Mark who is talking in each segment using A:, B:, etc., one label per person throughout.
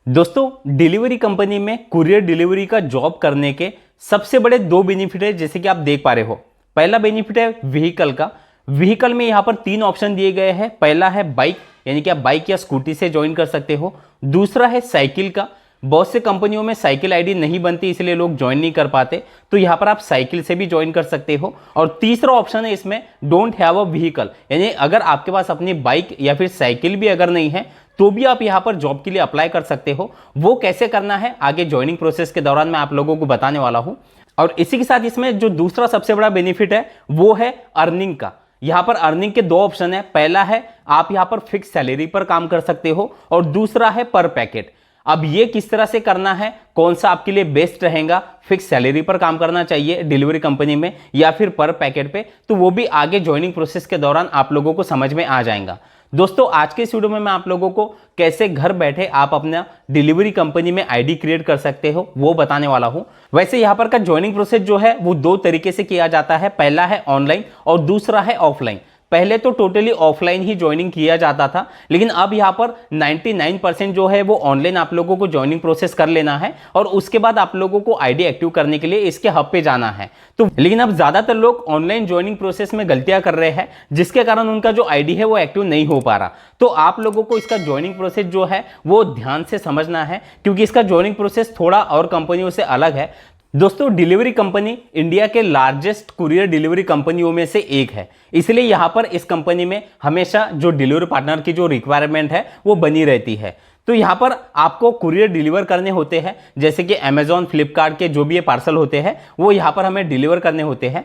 A: दोस्तों, delivery company में courier delivery का जॉब करने के सबसे बड़े दो बेनिफिट है, जैसे कि आप देख पा रहे हो। पहला बेनिफिट है व्हीकल का। व्हीकल में यहाँ पर तीन ऑप्शन दिए गए हैं। पहला है बाइक, यानी कि आप बाइक या स्कूटी से ज्वाइन कर सकते हो। दूसरा है साइकिल का। बहुत से कंपनियों में साइकिल आईडी नहीं बनती, इसलिए लोग ज्वाइन नहीं कर पाते, तो यहाँ पर आप साइकिल से भी ज्वाइन कर सकते हो। और तीसरा ऑप्शन है इसमें डोंट हैव अ व्हीकल, यानी अगर आपके पास अपनी बाइक या फिर साइकिल भी अगर नहीं है तो भी आप यहाँ पर जॉब के लिए अप्लाई कर सकते हो। वो कैसे करना है आगे ज्वाइनिंग प्रोसेस के दौरान मैं आप लोगों को बताने वाला हूँ। और इसी के साथ इसमें जो दूसरा सबसे बड़ा बेनिफिट है वो है अर्निंग का। यहाँ पर अर्निंग के दो ऑप्शन है। पहला है आप यहाँ पर फिक्स सैलरी पर काम कर सकते हो और दूसरा है पर पैकेट। अब ये किस तरह से करना है, कौन सा आपके लिए बेस्ट रहेगा, फिक्स सैलरी पर काम करना चाहिए डिलीवरी कंपनी में या फिर पर पैकेट पे, तो वो भी आगे ज्वाइनिंग प्रोसेस के दौरान आप लोगों को समझ में आ जाएगा। दोस्तों, आज के इस वीडियो में मैं आप लोगों को कैसे घर बैठे आप अपना डिलीवरी कंपनी में आईडी क्रिएट कर सकते हो वो बताने वाला हूं। वैसे यहां पर का ज्वाइनिंग प्रोसेस जो है वो दो तरीके से किया जाता है। पहला है ऑनलाइन और दूसरा है ऑफलाइन। पहले तो टोटली ऑफलाइन ही ज्वाइनिंग किया जाता था, लेकिन अब यहाँ पर 99% जो है वो ऑनलाइन आप लोगों को ज्वाइनिंग प्रोसेस कर लेना है और उसके बाद आप लोगों को आईडी एक्टिव करने के लिए इसके हब पे जाना है। तो लेकिन अब ज्यादातर लोग ऑनलाइन ज्वाइनिंग प्रोसेस में गलतियां कर रहे हैं, जिसके कारण उनका जो आईडी है वो एक्टिव नहीं हो पा रहा। तो आप लोगों को इसका ज्वाइनिंग प्रोसेस जो है वो ध्यान से समझना है, क्योंकि इसका ज्वाइनिंग प्रोसेस थोड़ा और कंपनियों से अलग है। दोस्तों, डिलीवरी कंपनी इंडिया के लार्जेस्ट कुरियर डिलीवरी कंपनियों में से एक है, इसलिए यहां पर इस कंपनी में हमेशा जो डिलीवरी पार्टनर की जो रिक्वायरमेंट है वो बनी रहती है। तो यहां पर आपको कुरियर डिलीवर करने होते हैं, जैसे कि अमेजॉन, फ्लिपकार्ट के जो भी ये पार्सल होते हैं वो यहां पर हमें डिलीवर करने होते हैं।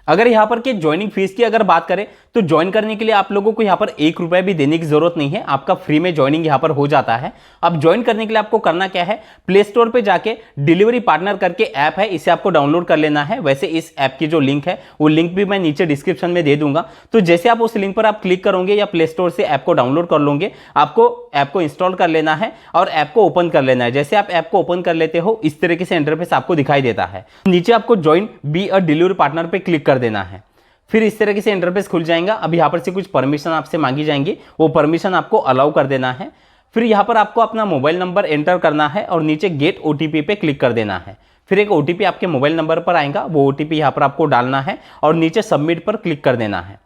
A: अगर यहाँ पर के ज्वाइनिंग फीस की अगर बात करें तो ज्वाइन करने के लिए आप लोगों को यहाँ पर 1 रुपया भी देने की जरूरत नहीं है, आपका फ्री में ज्वाइनिंग यहाँ पर हो जाता है। अब ज्वाइन करने के लिए आपको करना क्या है, प्ले स्टोर पे जाके डिलीवरी पार्टनर करके ऐप है, इसे आपको डाउनलोड कर लेना है। वैसे इस ऐप की जो लिंक है वो लिंक भी मैं नीचे डिस्क्रिप्शन में दे दूंगा। तो जैसे आप उस लिंक पर आप क्लिक करोगे या प्ले स्टोर से ऐप को डाउनलोड कर लोगे, आपको ऐप को इंस्टॉल कर लेना है और ऐप को ओपन कर लेना है। जैसे आप ऐप को ओपन कर लेते हो इस तरीके से इंटरफेस आपको दिखाई देता है। नीचे आपको join be a delivery partner पे क्लिक कर देना है, फिर इस तरीके से इंटरफेस खुल जाएगा। अब यहाँ पर से कुछ परमिशन आपसे मांगी जाएंगी, वो परमिशन आपको अलाउ कर देना है। फिर यहाँ पर आपको अपना मोबाइल नंबर एंटर करना है और नीचे गेट ओटीपी पे क्लिक कर देना है। फिर एक ओटीपी आपके मोबाइल नंबर पर आएगा, वो ओटीपी यहाँ पर आपको डालना है और नीचे सबमिट पर क्लिक कर देना है।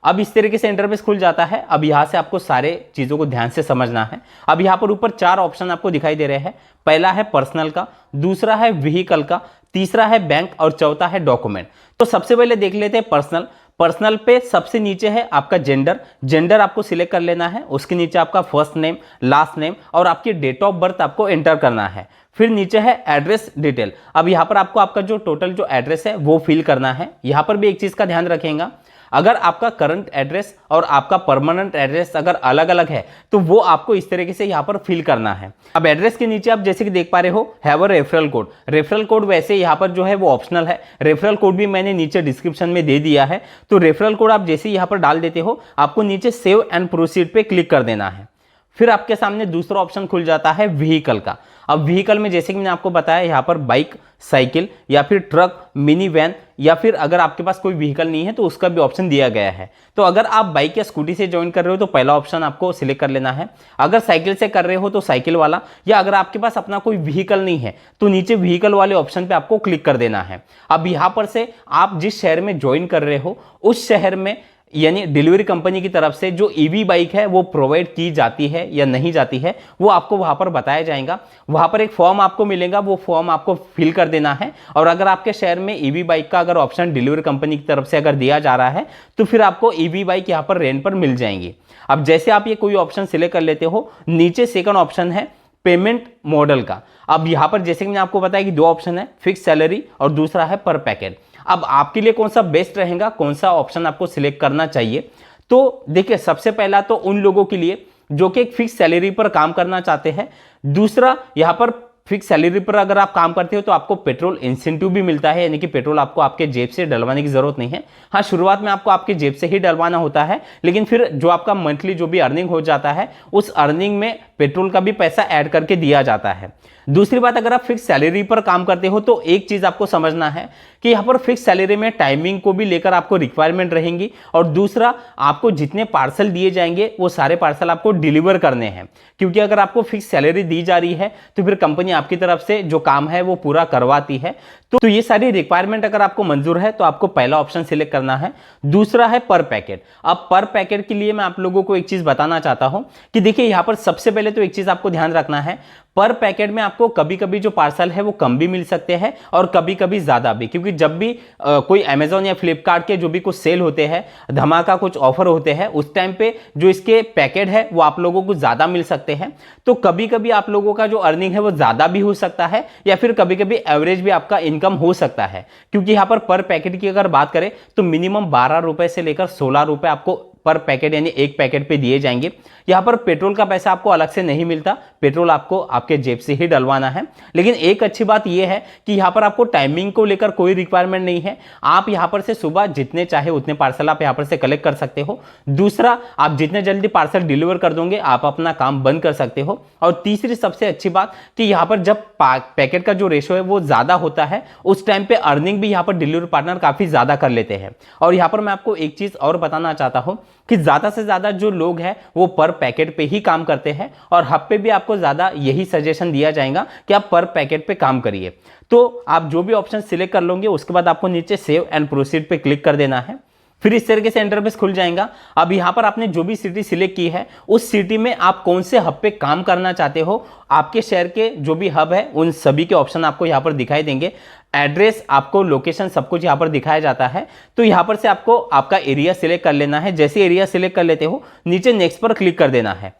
A: अब इस तरीके से इंटरफेस खुल जाता है। अब यहाँ से आपको सारे चीज़ों को ध्यान से समझना है। अब यहाँ पर ऊपर 4 ऑप्शन आपको दिखाई दे रहे हैं। पहला है पर्सनल का, दूसरा है व्हीकल का, तीसरा है बैंक और चौथा है डॉक्यूमेंट। तो सबसे पहले देख लेते हैं पर्सनल। पर्सनल पे सबसे नीचे है आपका जेंडर आपको सिलेक्ट कर लेना है। उसके नीचे आपका फर्स्ट नेम, लास्ट नेम और आपकी डेट ऑफ बर्थ आपको एंटर करना है। फिर नीचे है एड्रेस डिटेल। अब यहाँ पर आपको आपका जो टोटल जो एड्रेस है वो फिल करना है। यहाँ पर भी एक चीज़ का ध्यान रखेगा, अगर आपका करंट एड्रेस और आपका परमानेंट एड्रेस अगर अलग अलग है तो वो आपको इस तरीके से यहाँ पर फिल करना है। अब एड्रेस के नीचे आप जैसे कि देख पा रहे हो have a referral code. Referral code वैसे यहाँ पर जो है वो ऑप्शनल है, रेफरल कोड भी मैंने नीचे डिस्क्रिप्शन में दे दिया है। तो रेफरल कोड आप जैसे यहाँ पर डाल देते हो, आपको नीचे सेव एंड प्रोसीड पे क्लिक कर देना है। फिर आपके सामने दूसरा ऑप्शन खुल जाता है व्हीकल का। अब व्हीकल में जैसे कि मैंने आपको बताया यहाँ पर बाइक, साइकिल या फिर ट्रक, मिनी वैन या फिर अगर आपके पास कोई व्हीकल नहीं है तो उसका भी ऑप्शन दिया गया है। तो अगर आप बाइक या स्कूटी से ज्वाइन कर रहे हो तो पहला ऑप्शन आपको सिलेक्ट कर लेना है। अगर साइकिल से कर रहे हो तो साइकिल वाला, या अगर आपके पास अपना कोई व्हीकल नहीं है तो नीचे व्हीकल वाले ऑप्शन पे आपको क्लिक कर देना है। अब यहाँ पर से आप जिस शहर में ज्वाइन कर रहे हो उस शहर में यानी डिलीवरी कंपनी की तरफ से जो ईवी बाइक है वो प्रोवाइड की जाती है या नहीं जाती है वो आपको वहां पर बताया जाएगा। वहां पर एक फॉर्म आपको मिलेगा, वो फॉर्म आपको फिल कर देना है। और अगर आपके शहर में ईवी बाइक का अगर ऑप्शन डिलीवरी कंपनी की तरफ से अगर दिया जा रहा है तो फिर आपको ईवी बाइक यहाँ पर रेंट पर मिल जाएंगी। अब जैसे आप ये कोई ऑप्शन सिलेक्ट कर लेते हो, नीचे सेकंड ऑप्शन है पेमेंट मॉडल का। अब यहाँ पर जैसे कि मैंने आपको बताया कि 2 ऑप्शन है, फिक्स सैलरी और दूसरा है पर पैकेट। अब आपके लिए कौन सा बेस्ट रहेगा, कौन सा ऑप्शन आपको सिलेक्ट करना चाहिए, तो देखिए सबसे पहला तो उन लोगों के लिए जो कि एक फिक्स सैलरी पर काम करना चाहते हैं। दूसरा यहाँ पर फिक्स सैलरी पर अगर आप काम करते हो तो आपको पेट्रोल इंसेंटिव भी मिलता है, यानी कि पेट्रोल आपको आपके जेब से डलवाने की जरूरत नहीं है। हाँ, शुरुआत में आपको आपके जेब से ही डलवाना होता है, लेकिन फिर जो आपका मंथली जो भी अर्निंग हो जाता है उस अर्निंग में पेट्रोल का भी पैसा ऐड करके दिया जाता है। दूसरी बात, अगर आप फिक्स सैलरी पर काम करते हो तो एक चीज आपको समझना है कि यहाँ पर फिक्स सैलरी में टाइमिंग को भी लेकर आपको रिक्वायरमेंट रहेंगी, और दूसरा आपको जितने पार्सल दिए जाएंगे वो सारे पार्सल आपको डिलीवर करने हैं, क्योंकि अगर आपको फिक्स सैलरी दी जा रही है तो फिर कंपनी आपकी तरफ से जो काम है वो पूरा करवाती है। तो ये सारी रिक्वायरमेंट अगर आपको मंजूर है तो आपको पहला ऑप्शन सिलेक्ट करना है। दूसरा है पर पैकेट। अब पर पैकेट के लिए मैं आप लोगों को एक चीज बताना चाहता हूं कि देखिए यहां पर सबसे पहले तो एक चीज आपको ध्यान रखना है, पर पैकेट में आपको कभी कभी जो पार्सल है वो कम भी मिल सकते हैं और कभी कभी ज्यादा भी, क्योंकि जब भी कोई अमेजॉन या फ्लिपकार्ट के जो भी कुछ सेल होते हैं, धमाका कुछ ऑफर होते हैं, उस टाइम पे जो इसके पैकेट है वो आप लोगों को ज्यादा मिल सकते हैं। तो कभी कभी आप लोगों का जो अर्निंग है वो ज्यादा भी हो सकता है, या फिर कभी कभी एवरेज भी आपका इनकम हो सकता है, क्योंकि यहां पर पैकेट की अगर बात करें तो मिनिमम 12 रुपए से लेकर 16 रुपए आपको पर पैकेट यानी एक पैकेट पे दिए जाएंगे। यहां पर पेट्रोल का पैसा आपको अलग से नहीं मिलता, पेट्रोल आपको आपके जेब से ही डलवाना है। लेकिन एक अच्छी बात यह है कि यहां पर आपको टाइमिंग को लेकर कोई रिक्वायरमेंट नहीं है, आप यहां पर से सुबह जितने चाहे उतने पार्सल आप यहां पर से कलेक्ट कर सकते हो। दूसरा, आप जितने जल्दी पार्सल डिलीवर कर दोगे आप अपना काम बंद कर सकते हो। और तीसरी सबसे अच्छी बात कि यहां पर जब पैकेट का जो रेशो है वो ज्यादा होता है उस टाइम पे अर्निंग भी यहां पर डिलीवरी पार्टनर काफी ज्यादा कर लेते हैं। और यहां पर मैं आपको एक चीज और बताना चाहता हूं कि ज्यादा से ज्यादा जो लोग हैं वो पर पैकेट पे ही काम करते हैं, और हब पे भी आपको ज्यादा यही सजेशन दिया जाएगा कि आप पर पैकेट पे काम करिए। तो आप जो भी ऑप्शन सिलेक्ट कर लोगे उसके बाद आपको नीचे सेव एंड प्रोसीड पे क्लिक कर देना है। फिर इस तरीके से इंटरफेस खुल जाएगा। अब यहां पर आपने जो भी सिटी सिलेक्ट की है उस सिटी में आप कौन से हब पे काम करना चाहते हो, आपके शहर के जो भी हब है उन सभी के ऑप्शन आपको यहां पर दिखाई देंगे। एड्रेस, आपको लोकेशन, सब कुछ यहां पर दिखाया जाता है। तो यहां पर से आपको आपका एरिया सिलेक्ट कर लेना है। जैसे एरिया सिलेक्ट कर लेते हो नीचे नेक्स्ट पर क्लिक कर देना है।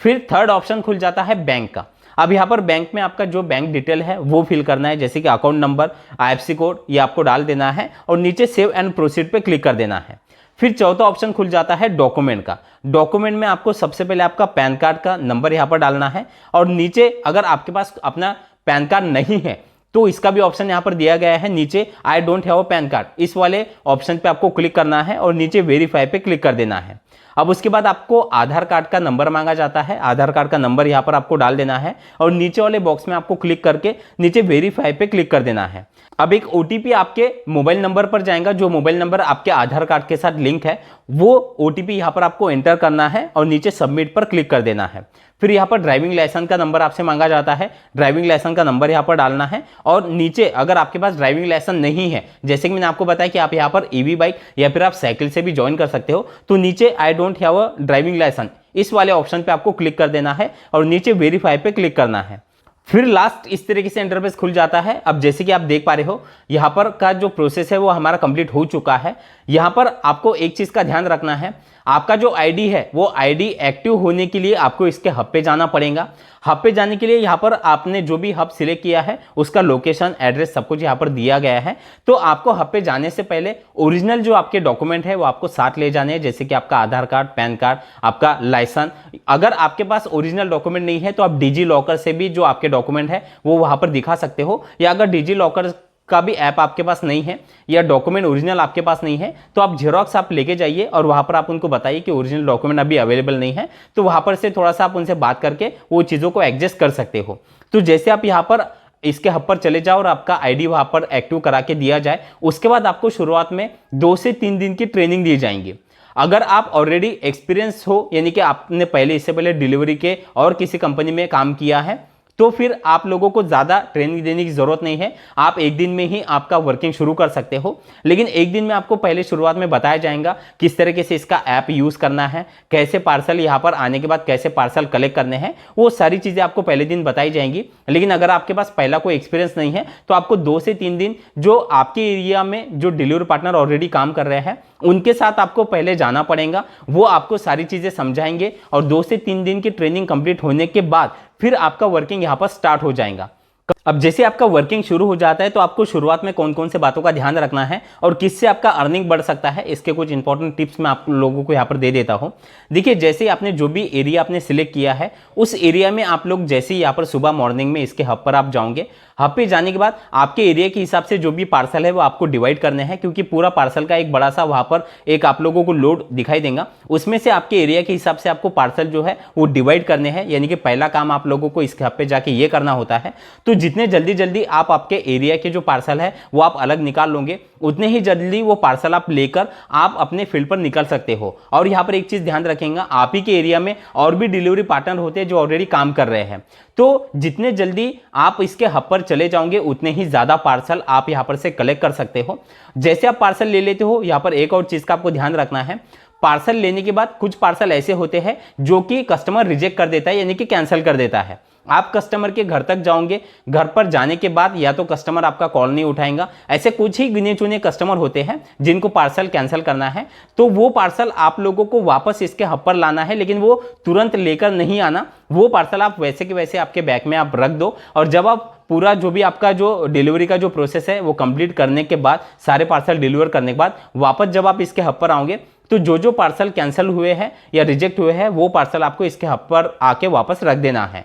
A: फिर थर्ड ऑप्शन खुल जाता है बैंक का। अब यहां पर बैंक में आपका जो बैंक डिटेल है वो फिल करना है, जैसे कि अकाउंट नंबर, आईएफएससी कोड, ये आपको डाल देना है और नीचे सेव एंड प्रोसीड पे क्लिक कर देना है। फिर चौथा ऑप्शन खुल जाता है डॉक्यूमेंट का। डॉक्यूमेंट में आपको सबसे पहले आपका पैन कार्ड का नंबर यहां पर डालना है, और नीचे अगर आपके पास अपना पैन कार्ड नहीं है तो इसका भी ऑप्शन यहां पर दिया गया है, नीचे I don't have a pan card, इस वाले ऑप्शन पे आपको क्लिक करना है और नीचे वेरीफाई पे क्लिक कर देना है। अब उसके बाद आपको आधार कार्ड का नंबर मांगा जाता है, आधार कार्ड का नंबर यहां पर आपको डाल देना है और नीचे वाले बॉक्स में आपको क्लिक करके नीचे वेरीफाई पे क्लिक कर देना है। अब एक ओटीपी आपके मोबाइल नंबर पर जाएगा, जो मोबाइल नंबर आपके आधार कार्ड के साथ लिंक है वो ओटीपी यहां पर आपको एंटर करना है और नीचे सबमिट पर क्लिक कर देना है। फिर यहाँ पर ड्राइविंग लाइसेंस का नंबर आपसे मांगा जाता है, ड्राइविंग लाइसेंस का नंबर यहाँ पर डालना है और नीचे अगर आपके पास ड्राइविंग लाइसेंस नहीं है, जैसे कि मैंने आपको बताया कि आप यहाँ पर ईवी बाइक या फिर आप साइकिल से भी ज्वाइन कर सकते हो, तो नीचे I don't have a driving licence इस वाले ऑप्शन पे आपको क्लिक कर देना है और नीचे वेरीफाई पे क्लिक करना है। फिर लास्ट इस तरीके से इंटरफेस खुल जाता है। अब जैसे कि आप देख पा रहे हो यहाँ पर का जो प्रोसेस है वो हमारा कंप्लीट हो चुका है। यहाँ पर आपको एक चीज का ध्यान रखना है, आपका जो आईडी है वो आईडी एक्टिव होने के लिए आपको इसके हब पे जाना पड़ेगा। हब पे जाने के लिए यहाँ पर आपने जो भी हब सिलेक्ट किया है उसका लोकेशन, एड्रेस सब कुछ यहाँ पर दिया गया है। तो आपको हब पे जाने से पहले ओरिजिनल जो आपके डॉक्यूमेंट है वो आपको साथ ले जाने हैं, जैसे कि आपका आधार कार्ड, पैन कार्ड, आपका लाइसेंस। अगर आपके पास ओरिजिनल डॉक्यूमेंट नहीं है तो आप डिजी लॉकर से भी जो आपके डॉक्यूमेंट है वो वहां पर दिखा सकते हो, या अगर डिजी लॉकर का भी ऐप आपके पास नहीं है या डॉक्यूमेंट ओरिजिनल आपके पास नहीं है तो आप जेरोक्स आप लेके जाइए और वहां पर आप उनको बताइए कि ओरिजिनल डॉक्यूमेंट अभी अवेलेबल नहीं है, तो वहां पर से थोड़ा सा आप उनसे बात करके वो चीज़ों को एडजस्ट कर सकते हो। तो जैसे आप यहाँ पर इसके हब पर चले जाओ और आपका आईडी वहां पर एक्टिव करा के दिया जाए, उसके बाद आपको शुरुआत में 2 से 3 दिन की ट्रेनिंग दी जाएंगी। अगर आप ऑलरेडी एक्सपीरियंस हो, यानी कि आपने इससे पहले डिलीवरी के और किसी कंपनी में काम किया है, तो फिर आप लोगों को ज्यादा ट्रेनिंग देने की जरूरत नहीं है, आप एक दिन में ही आपका वर्किंग शुरू कर सकते हो। लेकिन एक दिन में आपको पहले शुरुआत में बताया जाएगा किस तरीके से इसका ऐप यूज करना है, कैसे पार्सल यहाँ पर आने के बाद कैसे पार्सल कलेक्ट करने हैं, वो सारी चीजें आपको पहले दिन बताई जाएंगी। लेकिन अगर आपके पास पहला कोई एक्सपीरियंस नहीं है तो आपको 2 से 3 दिन जो आपके एरिया में जो डिलीवरी पार्टनर ऑलरेडी काम कर रहे हैं उनके साथ आपको पहले जाना पड़ेगा, वो आपको सारी चीजें समझाएंगे और 2 से 3 दिन की ट्रेनिंग कंप्लीट होने के बाद फिर आपका वर्किंग यहां पर स्टार्ट हो जाएगा। अब जैसे आपका वर्किंग शुरू हो जाता है तो आपको शुरुआत में कौन कौन से बातों का ध्यान रखना है और किससे आपका अर्निंग बढ़ सकता है, इसके कुछ इंपॉर्टेंट टिप्स मैं आप लोगों को यहाँ पर दे देता हूँ। देखिए, जैसे आपने जो भी एरिया आपने सिलेक्ट किया है उस एरिया में आप लोग जैसे ही यहाँ पर सुबह मॉर्निंग में इसके हब पर आप जाओगे, हब पे जाने के बाद आपके एरिया के हिसाब से जो भी पार्सल है वो आपको डिवाइड करने हैं, क्योंकि पूरा पार्सल का एक बड़ा सा वहां पर एक आप लोगों को लोड दिखाई देगा, उसमें से आपके एरिया के हिसाब से आपको पार्सल जो है वो डिवाइड करने हैं। यानी कि पहला काम आप लोगों को इसके हब पे जाके ये करना होता है। तो जितने जल्दी जल्दी आप आपके एरिया के जो पार्सल है वो आप अलग निकाल लोगे, उतने ही जल्दी वो पार्सल आप लेकर आप अपने फील्ड पर निकल सकते हो। और यहाँ पर एक चीज ध्यान रखेंगे, आप ही के एरिया में और भी डिलीवरी पार्टनर होते हैं जो ऑलरेडी काम कर रहे हैं, तो जितने जल्दी आप इसके हब पर चले जाओगे उतने ही ज्यादा पार्सल आप यहां पर से कलेक्ट कर सकते हो। जैसे आप पार्सल ले लेते हो, यहां पर एक और चीज का आपको ध्यान रखना है, पार्सल लेने के बाद कुछ पार्सल ऐसे होते हैं जो कि कस्टमर रिजेक्ट कर देता है, यानी कि कैंसिल कर देता है। आप कस्टमर के घर तक जाओगे, घर पर जाने के बाद या तो कस्टमर आपका कॉल नहीं उठाएगा, ऐसे कुछ ही गिने चुने कस्टमर होते हैं जिनको पार्सल कैंसिल करना है, तो वो पार्सल आप लोगों को वापस इसके हब पर लाना है, लेकिन वो तुरंत लेकर नहीं आना। वो पार्सल आप वैसे के वैसे आपके बैग में आप रख दो, और जब आप पूरा जो भी आपका जो डिलीवरी का जो प्रोसेस है वो कंप्लीट करने के बाद, सारे पार्सल डिलीवर करने के बाद वापस जब आप इसके हब पर आओगे तो जो जो पार्सल कैंसिल हुए हैं या रिजेक्ट हुए हैं वो पार्सल आपको इसके हब पर आके वापस रख देना है।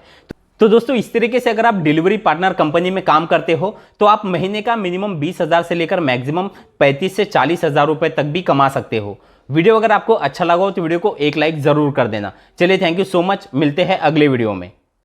A: तो दोस्तों, इस तरीके से अगर आप डिलीवरी पार्टनर कंपनी में काम करते हो तो आप महीने का मिनिमम 20,000 से लेकर मैक्सिमम 35 से 40,000 रुपए तक भी कमा सकते हो। वीडियो अगर आपको अच्छा लगा हो तो वीडियो को एक लाइक जरूर कर देना। चलिए, थैंक यू सो मच, मिलते हैं अगले वीडियो में।